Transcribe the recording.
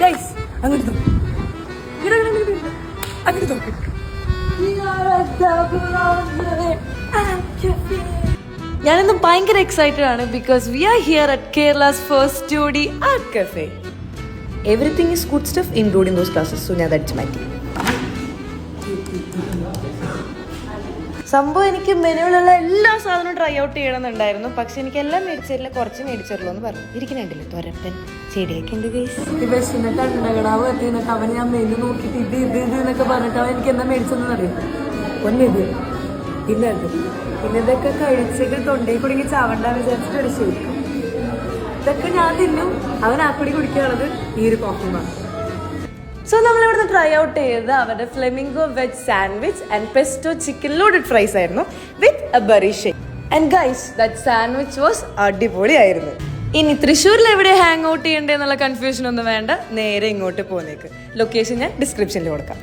Guys അങ്ങോട്ട് അങ്ങോട്ട് നോക്ക്. ഞാനിന്ന് ഭയങ്കര എക്സൈറ്റഡ് ആണ് because we are here at Kerala's first Jodi art cafe. Everything is good stuff including those classes. So ഞാൻ ദാറ്റ്സ് മൈ ടീം. സംഭവം എനിക്ക് മെനുവിലുള്ള എല്ലാ സാധനവും ട്രൈ ഔട്ട് ചെയ്യണമെന്നുണ്ടായിരുന്നു. പക്ഷെ എനിക്ക് എല്ലാം മേടിച്ചില്ല, കുറച്ച് മേടിച്ചിട്ടുള്ളൂ എന്ന് പറഞ്ഞു. ഇരിക്കുന്നുണ്ടല്ലോ തൊരപ്പൻ ചെടിയൊക്കെ ഉണ്ട്. ബസ്സിനെ കണ്ടകടാവ് എത്തിയിട്ട് അവൻ ഞാൻ മെനു നോക്കിയിട്ട് ഇത് ഇത് ഇത് എന്നൊക്കെ പറഞ്ഞിട്ട് അവൻ എനിക്ക് എന്താ മേടിച്ചെന്ന് അറിയാം. ഒന്നിത് പിന്നെ അത് പിന്നെ ഇതൊക്കെ കഴിച്ചിട്ട് തൊണ്ടയിൽ കുടുങ്ങി ചാവണ്ടാന്ന് വിചാരിച്ചിട്ട് ഒരു ശരിക്കും ഇതൊക്കെ ഞാൻ തിന്നും. അവൻ ആപ്പിടി കുടിക്കാനുള്ളത് ഈ ഒരു കോഫിമാണ്. സോ നമ്മളിവിടുന്ന് ട്രൈ ഔട്ട് ചെയ്തത് അവരുടെ flamingo veg sandwich and pesto chicken loaded fries ആയിരുന്നു with a berry shake. And guys that sandwich was അടിപൊളിയായിരുന്നു. ഇനി തൃശ്ശൂരിൽ എവിടെ ഹാങ് ഔട്ട് ചെയ്യണ്ടേ എന്നുള്ള കൺഫ്യൂഷൻ ഒന്നും വേണ്ട, നേരെ ഇങ്ങോട്ട് പോന്നേക്ക്. ലൊക്കേഷൻ ഞാൻ ഡിസ്ക്രിപ്ഷനിൽ കൊടുക്കാം.